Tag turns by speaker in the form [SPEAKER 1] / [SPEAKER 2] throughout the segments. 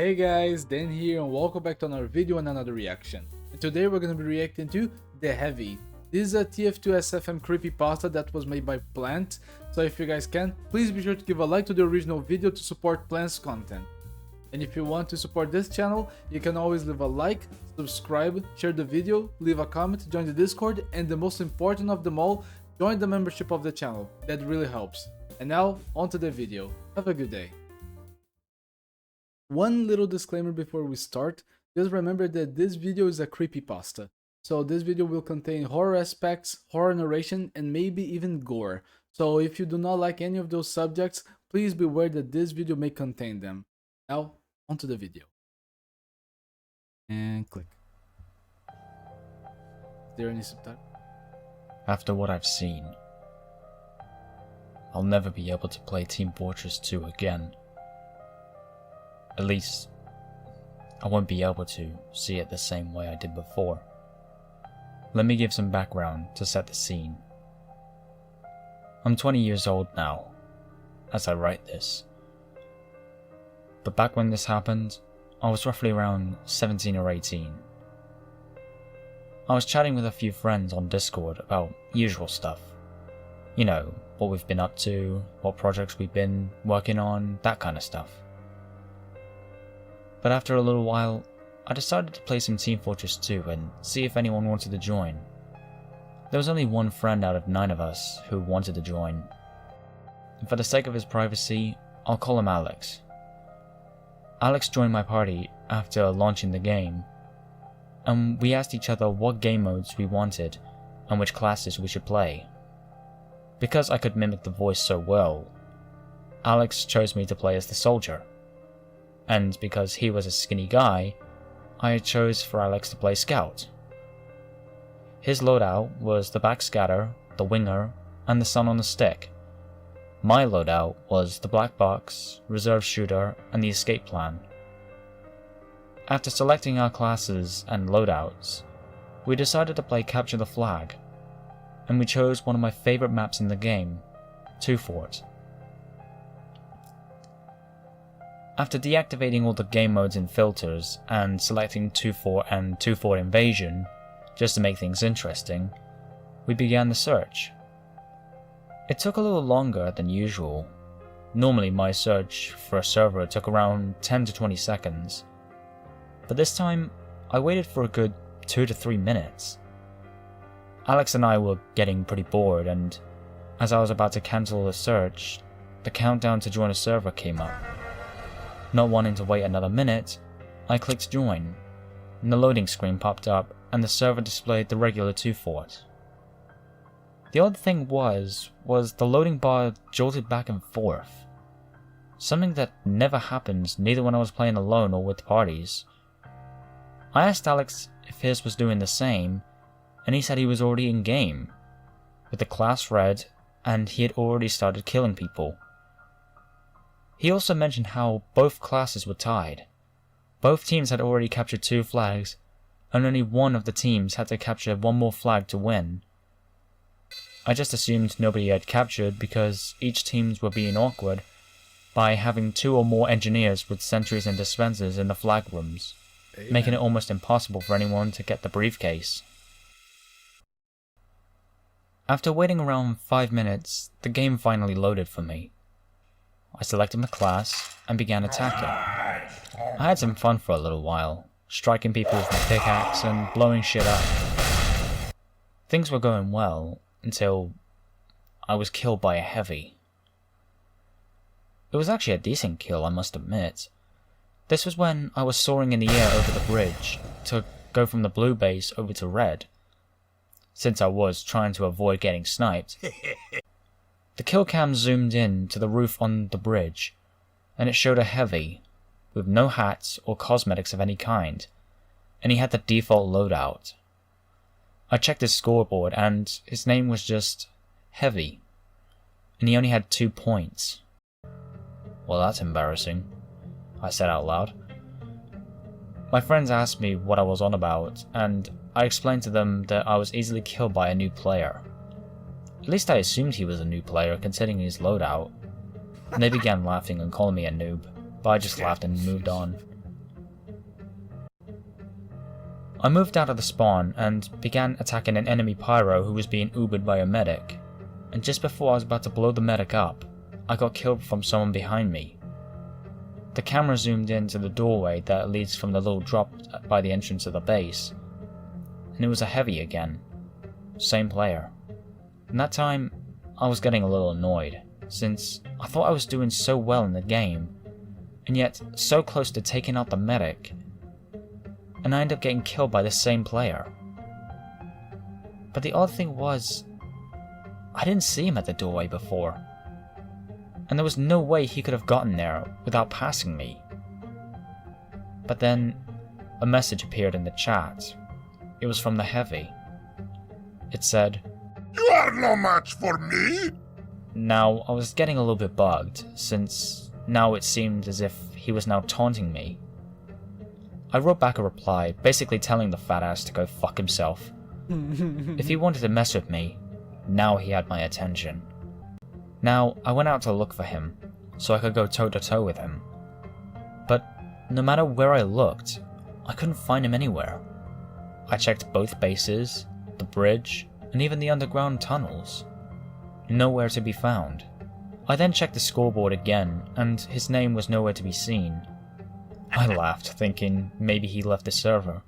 [SPEAKER 1] Hey guys, Dan here and welcome back to another video and another reaction. And today we're going to be reacting to The Heavy. This is a TF2 SFM Creepypasta that was made by Plant, so if you guys can, please be sure to give a like to the original video to support Plant's content. And if you want to support this channel, you can always leave a like, subscribe, share the video, leave a comment, join the Discord, and the most important of them all, join the membership of the channel. That really helps. And now, on to the video. Have a good day. One little disclaimer before we start, just remember that this video is a creepypasta. So this video will contain horror aspects, horror narration, and maybe even gore. So if you do not like any of those subjects, please be aware that this video may contain them. Now, onto the video. And click. Is there any subtitle?
[SPEAKER 2] After what I've seen, I'll never be able to play Team Fortress 2 again. At least, I won't be able to see it the same way I did before. Let me give some background to set the scene. I'm 20 years old now, as I write this. But back when this happened, I was roughly around 17 or 18. I was chatting with a few friends on Discord about usual stuff. You know, what we've been up to, what projects we've been working on, that kind of stuff. But after a little while, I decided to play some Team Fortress 2 and see if anyone wanted to join. There was only one friend out of 9 of us who wanted to join. And for the sake of his privacy, I'll call him Alex. Alex joined my party after launching the game, and we asked each other what game modes we wanted and which classes we should play. Because I could mimic the voice so well, Alex chose me to play as the soldier. And because he was a skinny guy, I chose for Alex to play scout. His loadout was the backscatter, the winger, and the sun on the stick. My loadout was the black box, reserve shooter, and the escape plan. After selecting our classes and loadouts, we decided to play capture the flag, and we chose one of my favorite maps in the game, 2 Fort. After deactivating all the game modes and filters and selecting 2 Fort and 2 Fort Invasion, just to make things interesting, we began the search. It took a little longer than usual. Normally my search for a server took around 10 to 20 seconds, but this time I waited for a good 2 to 3 minutes. Alex and I were getting pretty bored, and as I was about to cancel the search, the countdown to join a server came up. Not wanting to wait another minute, I clicked join, and the loading screen popped up and the server displayed the regular 2 Fort. The odd thing was the loading bar jolted back and forth. Something that never happened neither when I was playing alone or with parties. I asked Alex if his was doing the same, and he said he was already in game, with the class red, and he had already started killing people. He also mentioned how both classes were tied. Both teams had already captured 2 flags, and only one of the teams had to capture 1 more flag to win. I just assumed nobody had captured because each teams were being awkward by having 2 or more engineers with sentries and dispensers in the flag rooms, making it almost impossible for anyone to get the briefcase. After waiting around 5 minutes, the game finally loaded for me. I selected my class and began attacking. I had some fun for a little while, striking people with my pickaxe and blowing shit up. Things were going well until I was killed by a heavy. It was actually a decent kill, I must admit. This was when I was soaring in the air over the bridge to go from the blue base over to red, since I was trying to avoid getting sniped. The kill cam zoomed in to the roof on the bridge, and it showed a heavy, with no hats or cosmetics of any kind, and he had the default loadout. I checked his scoreboard, and his name was just Heavy, and he only had 2 points. Well, that's embarrassing, I said out loud. My friends asked me what I was on about, and I explained to them that I was easily killed by a new player. At least I assumed he was a new player considering his loadout, and they began laughing and calling me a noob, but I just laughed and moved on. I moved out of the spawn and began attacking an enemy pyro who was being Ubered by a medic, and just before I was about to blow the medic up, I got killed from someone behind me. The camera zoomed into the doorway that leads from the little drop by the entrance of the base, and it was a heavy again. Same player. And that time, I was getting a little annoyed, since I thought I was doing so well in the game, and yet so close to taking out the medic, and I ended up getting killed by the same player. But the odd thing was, I didn't see him at the doorway before, and there was no way he could have gotten there without passing me. But then, a message appeared in the chat. It was from the heavy. It said,
[SPEAKER 3] "You are no match for me!"
[SPEAKER 2] Now, I was getting a little bit bugged, since now it seemed as if he was now taunting me. I wrote back a reply, basically telling the fat ass to go fuck himself. If he wanted to mess with me, now he had my attention. Now, I went out to look for him, so I could go toe to toe with him. But no matter where I looked, I couldn't find him anywhere. I checked both bases, the bridge, and even the underground tunnels. Nowhere to be found. I then checked the scoreboard again, and his name was nowhere to be seen. I laughed, thinking maybe he left the server.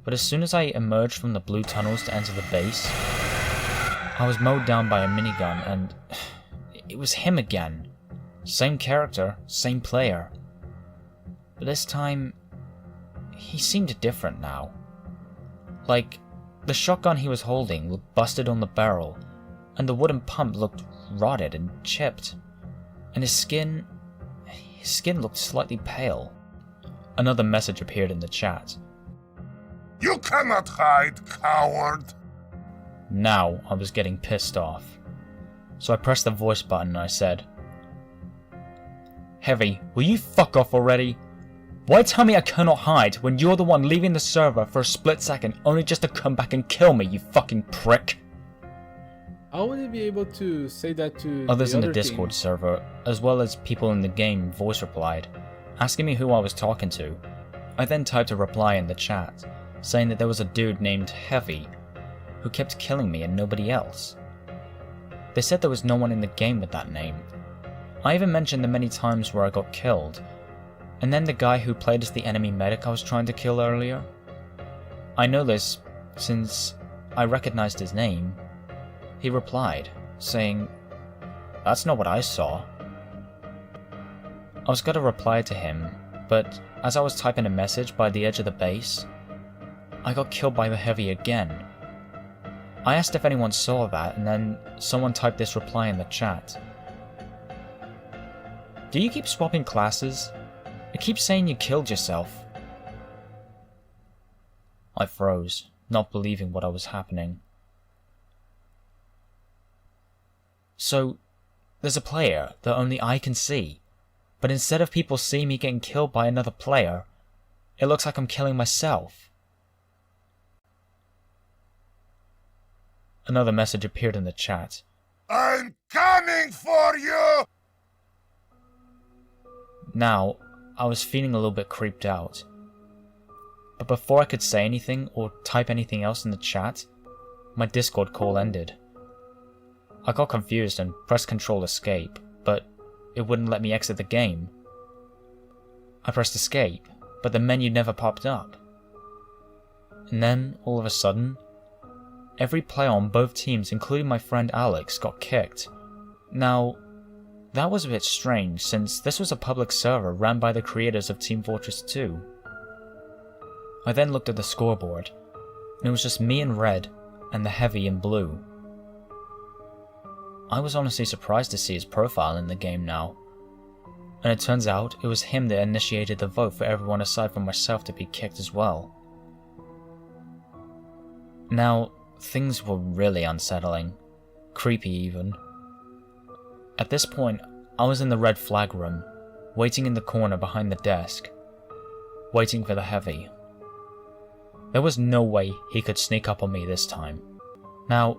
[SPEAKER 2] But as soon as I emerged from the blue tunnels to enter the base, I was mowed down by a minigun, and it was him again. Same character, same player. But this time, he seemed different now. Like, the shotgun he was holding looked busted on the barrel, and the wooden pump looked rotted and chipped, and his skin looked slightly pale. Another message appeared in the chat.
[SPEAKER 3] "You cannot hide, coward!"
[SPEAKER 2] Now I was getting pissed off. So I pressed the voice button and I said, "Heavy, will you fuck off already? Why tell me I cannot hide when you're the one leaving the server for a split second only just to come back and kill me, you fucking prick?"
[SPEAKER 1] How would he be able to say that to
[SPEAKER 2] Others
[SPEAKER 1] the
[SPEAKER 2] in the
[SPEAKER 1] other
[SPEAKER 2] Discord
[SPEAKER 1] team?
[SPEAKER 2] server, as well as people in the game, voice replied, asking me who I was talking to. I then typed a reply in the chat, saying that there was a dude named Heavy, who kept killing me and nobody else. They said there was no one in the game with that name. I even mentioned the many times where I got killed, and then the guy who played as the enemy medic I was trying to kill earlier. I know this since I recognized his name. He replied, saying, "That's not what I saw." I was going to reply to him, but as I was typing a message by the edge of the base, I got killed by the heavy again. I asked if anyone saw that, and then someone typed this reply in the chat. "Do you keep swapping classes? It keeps saying you killed yourself." I froze, not believing what was happening. So, there's a player that only I can see, but instead of people seeing me getting killed by another player, it looks like I'm killing myself. Another message appeared in the chat.
[SPEAKER 3] "I'm coming for you!"
[SPEAKER 2] Now, I was feeling a little bit creeped out. But before I could say anything or type anything else in the chat, my Discord call ended. I got confused and pressed Ctrl Escape, but it wouldn't let me exit the game. I pressed Escape, but the menu never popped up. And then, all of a sudden, every player on both teams, including my friend Alex, got kicked. Now, that was a bit strange, since this was a public server ran by the creators of Team Fortress 2. I then looked at the scoreboard, and it was just me in red, and the heavy in blue. I was honestly surprised to see his profile in the game now, and it turns out it was him that initiated the vote for everyone aside from myself to be kicked as well. Now, things were really unsettling, creepy even. At this point, I was in the red flag room, waiting in the corner behind the desk, waiting for the heavy. There was no way he could sneak up on me this time. Now,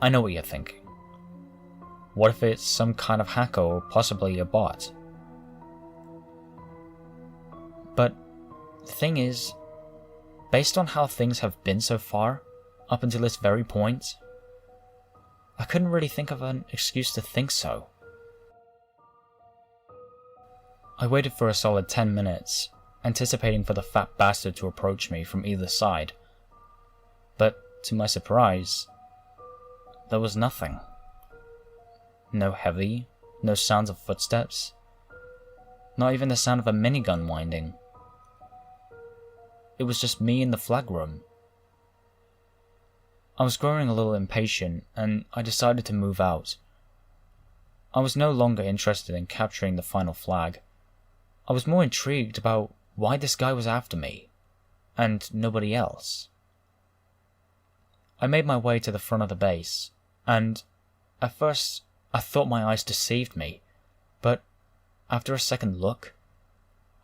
[SPEAKER 2] I know what you're thinking. What if it's some kind of hacker or possibly a bot? But the thing is, based on how things have been so far, up until this very point, I couldn't really think of an excuse to think so. I waited for a solid 10 minutes, anticipating for the fat bastard to approach me from either side. But, to my surprise, there was nothing. No heavy, no sounds of footsteps, not even the sound of a minigun winding. It was just me in the flag room. I was growing a little impatient, and I decided to move out. I was no longer interested in capturing the final flag. I was more intrigued about why this guy was after me, and nobody else. I made my way to the front of the base, and at first I thought my eyes deceived me, but after a second look,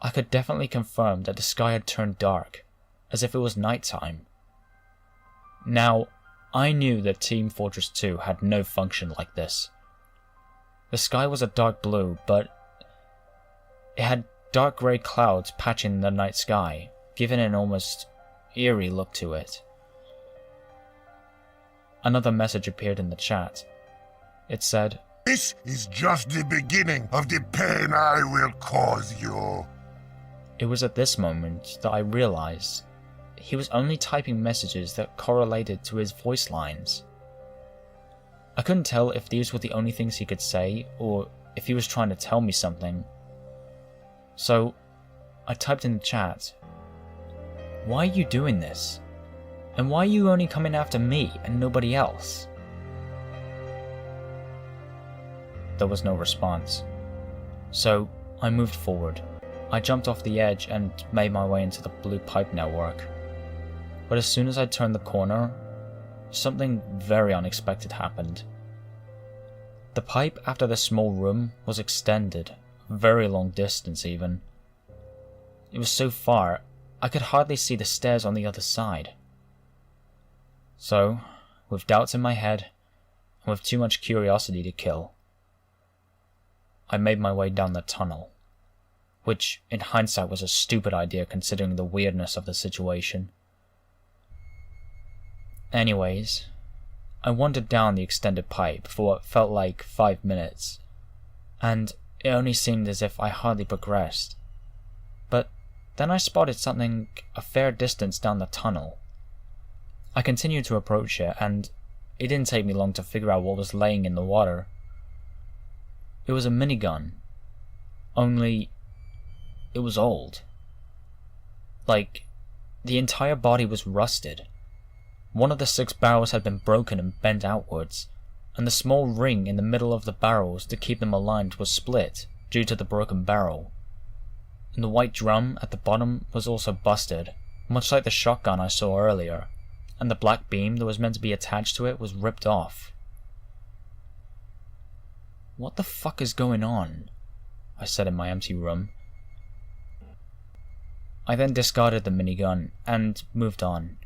[SPEAKER 2] I could definitely confirm that the sky had turned dark, as if it was nighttime. Now, I knew that Team Fortress 2 had no function like this. The sky was a dark blue, but it had dark grey clouds patching the night sky, giving an almost eerie look to it. Another message appeared in the chat. It said,
[SPEAKER 3] "This is just the beginning of the pain I will cause you."
[SPEAKER 2] It was at this moment that I realized he was only typing messages that correlated to his voice lines. I couldn't tell if these were the only things he could say, or if he was trying to tell me something. So, I typed in the chat, "Why are you doing this? And why are you only coming after me and nobody else?" There was no response. So, I moved forward. I jumped off the edge and made my way into the blue pipe network. But as soon as I turned the corner, something very unexpected happened. The pipe after the small room was extended, a very long distance even. It was so far, I could hardly see the stairs on the other side. So, with doubts in my head, and with too much curiosity to kill, I made my way down the tunnel, which in hindsight was a stupid idea considering the weirdness of the situation. Anyways, I wandered down the extended pipe for what felt like 5 minutes, and it only seemed as if I hardly progressed. But then I spotted something a fair distance down the tunnel. I continued to approach it, and it didn't take me long to figure out what was laying in the water. It was a minigun, only it was old. Like, the entire body was rusted. One of the 6 barrels had been broken and bent outwards, and the small ring in the middle of the barrels to keep them aligned was split due to the broken barrel. And the white drum at the bottom was also busted, much like the shotgun I saw earlier, and the black beam that was meant to be attached to it was ripped off. "What the fuck is going on?" I said in my empty room. I then discarded the minigun and moved on.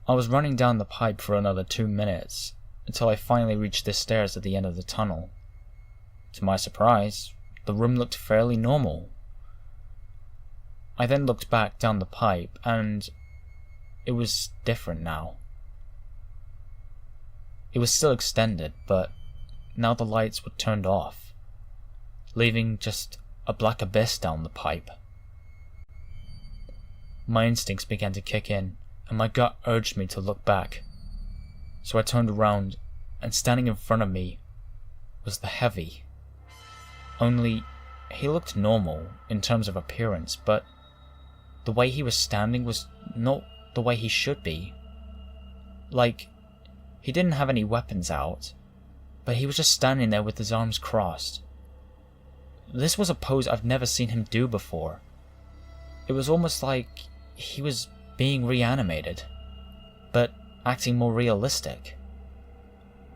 [SPEAKER 2] I was running down the pipe for another 2 minutes, until I finally reached the stairs at the end of the tunnel. To my surprise, the room looked fairly normal. I then looked back down the pipe, and it was different now. It was still extended, but now the lights were turned off, leaving just a black abyss down the pipe. My instincts began to kick in, and my gut urged me to look back. So I turned around, and standing in front of me was the Heavy. Only, he looked normal in terms of appearance, but the way he was standing was not the way he should be. Like, he didn't have any weapons out, but he was just standing there with his arms crossed. This was a pose I've never seen him do before. It was almost like he was being reanimated, but acting more realistic.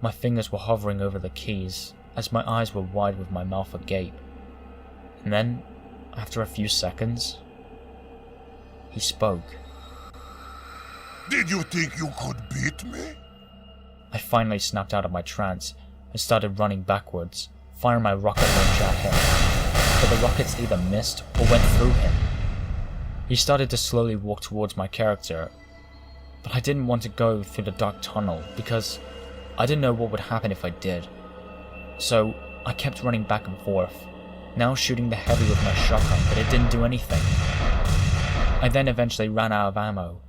[SPEAKER 2] My fingers were hovering over the keys as my eyes were wide with my mouth agape. And then, after a few seconds, he spoke.
[SPEAKER 3] "Did you think you could beat me?"
[SPEAKER 2] I finally snapped out of my trance and started running backwards, firing my rocket launcher at him, but the rockets either missed or went through him. He started to slowly walk towards my character, but I didn't want to go through the dark tunnel because I didn't know what would happen if I did. So I kept running back and forth, now shooting the heavy with my shotgun, but it didn't do anything. I then eventually ran out of ammo,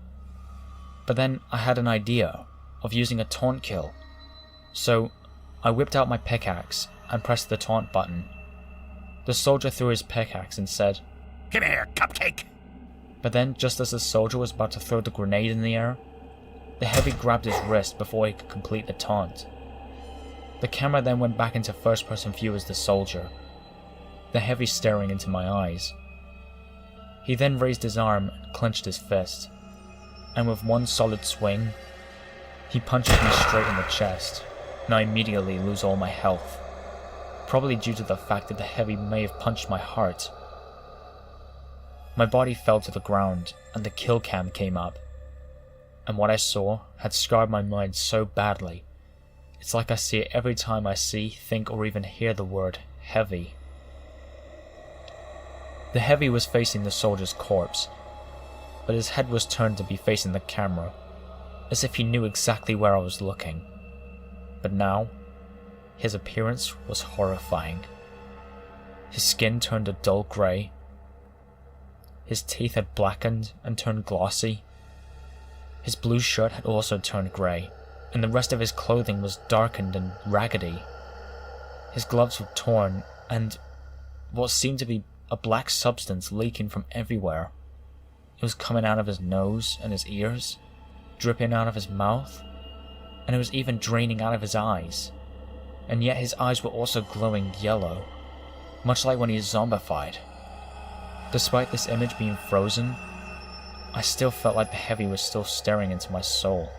[SPEAKER 2] but then I had an idea of using a taunt kill. So I whipped out my pickaxe and pressed the taunt button. The soldier threw his pickaxe and said,
[SPEAKER 3] "Come here, cupcake!"
[SPEAKER 2] But then, just as the soldier was about to throw the grenade in the air, the heavy grabbed his wrist before he could complete the taunt. The camera then went back into first-person view as the soldier, the heavy staring into my eyes. He then raised his arm and clenched his fist, and with one solid swing, he punches me straight in the chest, and I immediately lose all my health, probably due to the fact that the heavy may have punched my heart. My body fell to the ground, and the kill cam came up, and what I saw had scarred my mind so badly. It's like I see it every time I see, think, or even hear the word heavy. The heavy was facing the soldier's corpse, but his head was turned to be facing the camera, as if he knew exactly where I was looking. But now, his appearance was horrifying. His skin turned a dull grey. His teeth had blackened and turned glossy. His blue shirt had also turned grey, and the rest of his clothing was darkened and raggedy. His gloves were torn, and what seemed to be a black substance leaking from everywhere. It was coming out of his nose and his ears, dripping out of his mouth, and it was even draining out of his eyes. And yet his eyes were also glowing yellow, much like when he is zombified. Despite this image being frozen, I still felt like the heavy was still staring into my soul.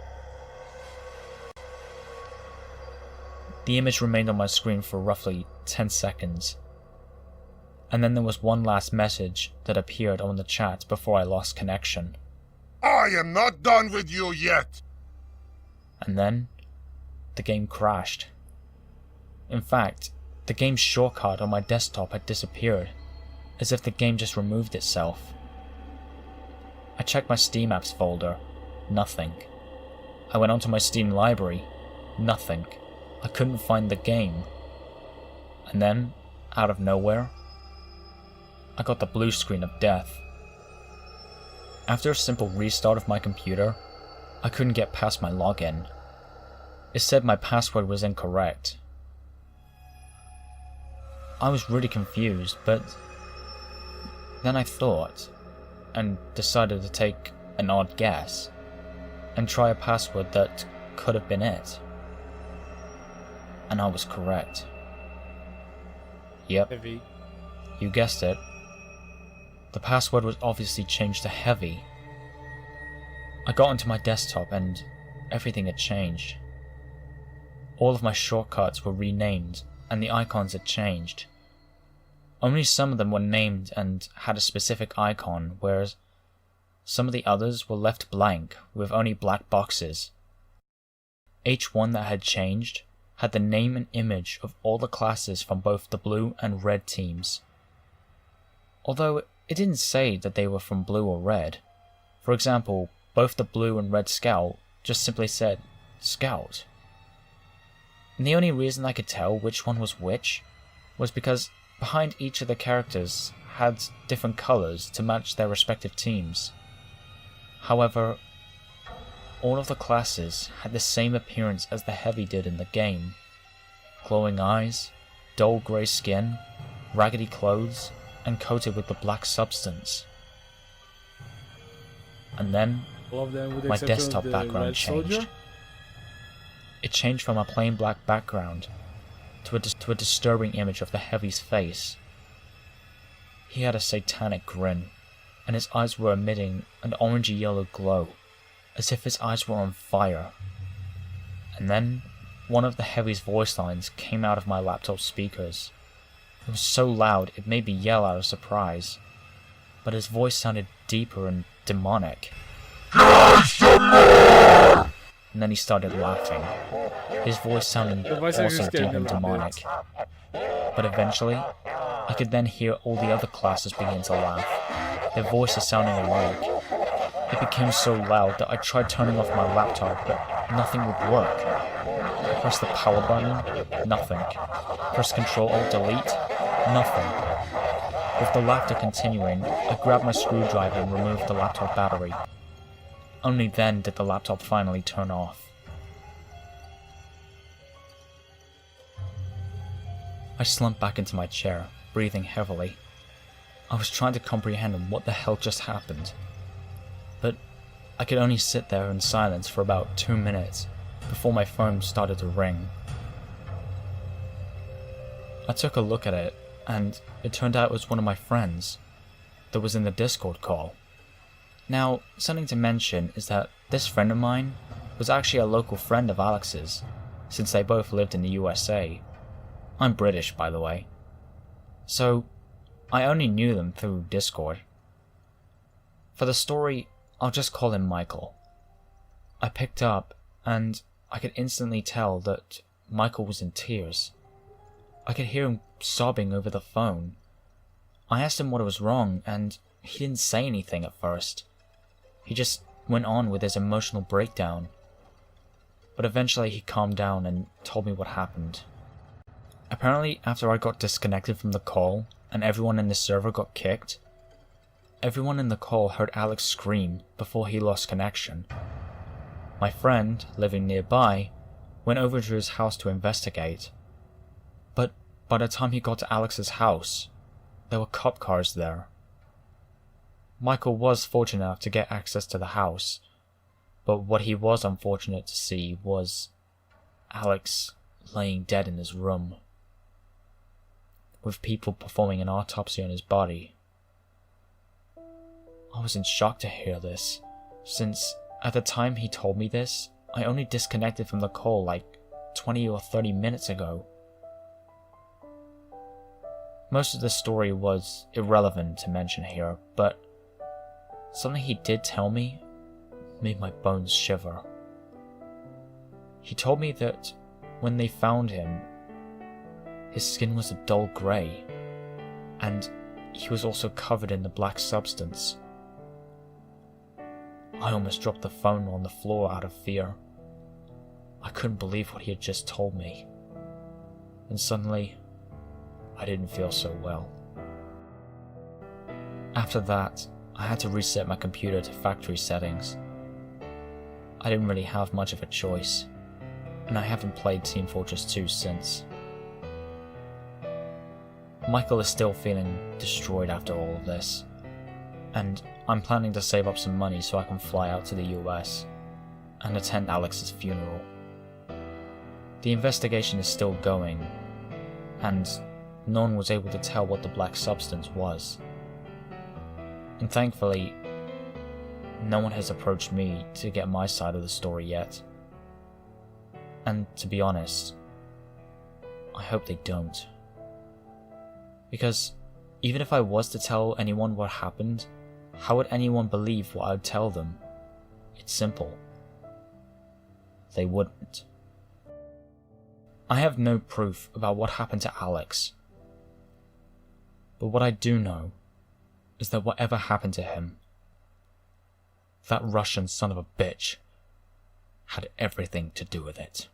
[SPEAKER 2] The image remained on my screen for roughly 10 seconds, and then there was one last message that appeared on the chat before I lost connection.
[SPEAKER 3] "I am not done with you yet!"
[SPEAKER 2] And then, the game crashed. In fact, the game's shortcut on my desktop had disappeared, as if the game just removed itself. I checked my Steam apps folder, nothing. I went onto my Steam library, nothing. I couldn't find the game. And then, out of nowhere, I got the blue screen of death. After a simple restart of my computer, I couldn't get past my login. It said my password was incorrect. I was really confused, but then I thought, and decided to take an odd guess, and try a password that could have been it. And I was correct. Yep,
[SPEAKER 1] Heavy.
[SPEAKER 2] you guessed it. The password was obviously changed to heavy. I got onto my desktop and everything had changed. All of my shortcuts were renamed and the icons had changed. Only some of them were named and had a specific icon, whereas some of the others were left blank with only black boxes. Each one that had changed had the name and image of all the classes from both the blue and red teams. Although it didn't say that they were from blue or red. For example, both the blue and red scout just simply said Scout. And the only reason I could tell which one was which was because behind each of the characters had different colours to match their respective teams. However, all of the classes had the same appearance as the heavy did in the game. Glowing eyes, dull grey skin, raggedy clothes, and coated with the black substance. And then,
[SPEAKER 1] All of them with the
[SPEAKER 2] my
[SPEAKER 1] exception of
[SPEAKER 2] desktop
[SPEAKER 1] the
[SPEAKER 2] background
[SPEAKER 1] red
[SPEAKER 2] changed.
[SPEAKER 1] soldier?
[SPEAKER 2] It changed from a plain black background to a disturbing image of the heavy's face. He had a satanic grin, and his eyes were emitting an orangey yellow glow, as if his eyes were on fire. And then, one of the heavy's voice lines came out of my laptop speakers. It was so loud it made me yell out of surprise, but his voice sounded deeper and demonic. And then he started laughing. His voice sounded also deep and demonic. But eventually, I could then hear all the other classes begin to laugh. their voices sounding alike. It became so loud that I tried turning off my laptop, but nothing would work. I pressed the power button, nothing. Pressed Ctrl-Alt-Delete, nothing. With the laughter continuing, I grabbed my screwdriver and removed the laptop battery. Only then did the laptop finally turn off. I slumped back into my chair, breathing heavily. I was trying to comprehend what the hell just happened. But I could only sit there in silence for about 2 minutes before my phone started to ring. I took a look at it, and it turned out it was one of my friends that was in the Discord call. Now, something to mention is that this friend of mine was actually a local friend of Alex's, since they both lived in the USA. I'm British, by the way. So, I only knew them through Discord. For the story, I'll just call him Michael. I picked up, and I could instantly tell that Michael was in tears. I could hear him sobbing over the phone. I asked him what was wrong, and he didn't say anything at first. He just went on with his emotional breakdown. But eventually he calmed down and told me what happened. Apparently, after I got disconnected from the call, and everyone in the server got kicked, everyone in the call heard Alex scream before he lost connection. My friend, living nearby, went over to his house to investigate. But by the time he got to Alex's house, there were cop cars there. Michael was fortunate enough to get access to the house, but what he was unfortunate to see was Alex laying dead in his room, with people performing an autopsy on his body. I was in shock to hear this, since at the time he told me this, I only disconnected from the call like 20 or 30 minutes ago. Most of the story was irrelevant to mention here, but something he did tell me made my bones shiver. He told me that when they found him, his skin was a dull grey, and he was also covered in the black substance. I almost dropped the phone on the floor out of fear. I couldn't believe what he had just told me. And suddenly, I didn't feel so well. After that, I had to reset my computer to factory settings. I didn't really have much of a choice, and I haven't played Team Fortress 2 since. Michael is still feeling destroyed after all of this, and I'm planning to save up some money so I can fly out to the US and attend Alex's funeral. The investigation is still going, and no one was able to tell what the black substance was. And thankfully, no one has approached me to get my side of the story yet. And to be honest, I hope they don't. Because even if I was to tell anyone what happened, how would anyone believe what I'd tell them? It's simple. They wouldn't. I have no proof about what happened to Alex. But what I do know is that whatever happened to him, that Russian son of a bitch had everything to do with it.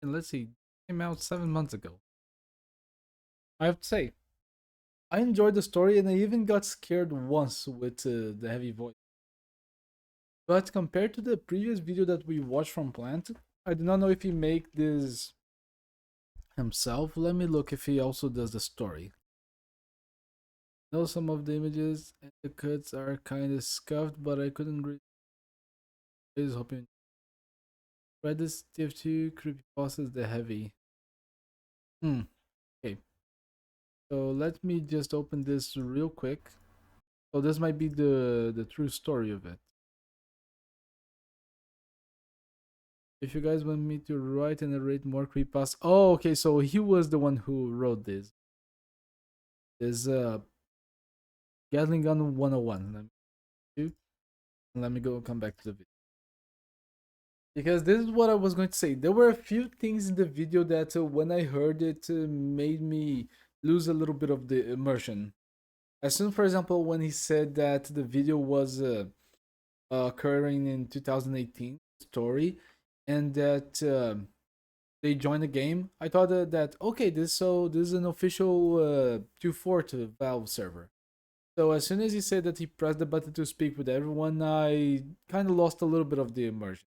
[SPEAKER 1] And let's see, came out 7 months ago. I have to say, I enjoyed the story and I even got scared once with the heavy voice. But compared to the previous video that we watched from Plant, I do not know if he make this himself. Let me look if he also does the story. I know some of the images and the cuts are kind of scuffed, but I couldn't read. I was hoping. Read this TF2 Creepypasta the heavy. Okay. So let me just open this real quick. So this might be the true story of it. If you guys want me to write and narrate more creepypasta. Oh, okay, so he was the one who wrote this. This Gatling Gun 101. Let me go come back to the video. Because this is what I was going to say. There were a few things in the video that when I heard it made me lose a little bit of the immersion. As soon, for example, when he said that the video was occurring in 2018 story, and that they joined the game, I thought that okay, this is an official 2.4 to Valve server. So as soon as he said that he pressed the button to speak with everyone, I kind of lost a little bit of the immersion.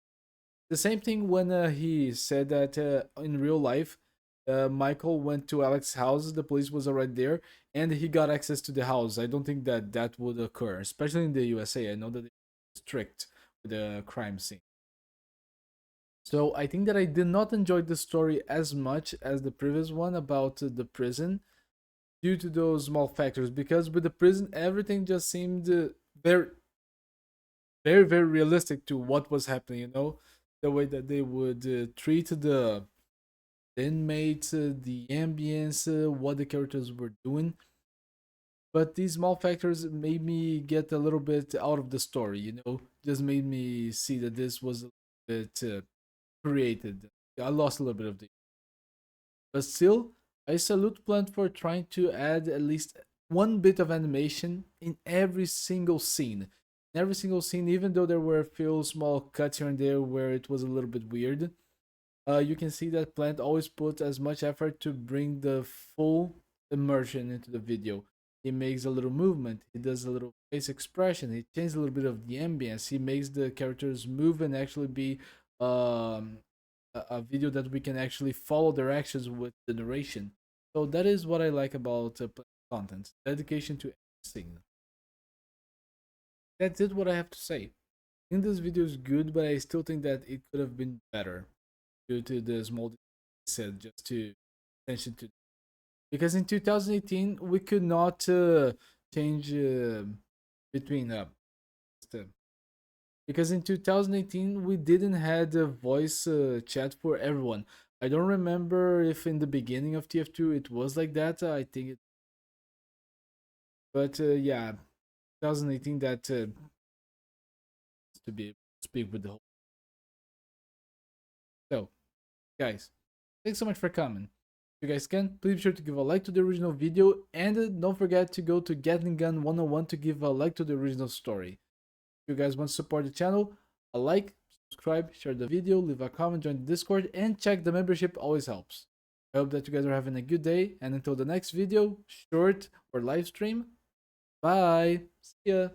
[SPEAKER 1] The same thing when he said that in real life, Michael went to Alex's house, the police was already there, and he got access to the house. I don't think that that would occur, especially in the USA. I know that they're strict with the crime scene. So I think that I did not enjoy the story as much as the previous one about the prison due to those small factors. Because with the prison, everything just seemed very, very realistic to what was happening. You know, the way that they would treat the inmates, the ambience, what the characters were doing. But these small factors made me get a little bit out of the story, you know, just made me see that this was a bit created. I lost a little bit of the. But still, I salute Plant for trying to add at least one bit of animation in every single scene. In every single scene, even though there were a few small cuts here and there where it was a little bit weird, you can see that Plant always puts as much effort to bring the full immersion into the video. He makes a little movement, he does a little face expression, he changes a little bit of the ambience, he makes the characters move and actually be a video that we can actually follow their actions with the narration. So that is what I like about content, dedication to everything. That's it. What I have to say. I think this video is good, but I still think that it could have been better due to the small said just to attention to, because in 2018 we could not change between because in 2018 we didn't had a voice chat for everyone. I don't remember if in the beginning of TF2 it was like that. I think it, but yeah, 2018 that to be able to speak with the whole. So guys, thanks so much for coming. If you guys can, please be sure to give a like to the original video, and don't forget to go to Gatling Gun 101 to give a like to the original story. If you guys want to support the channel, a like, subscribe, share the video, leave a comment, join the Discord, and check the membership always helps. I hope that you guys are having a good day, and until the next video, short or live stream, bye. See ya.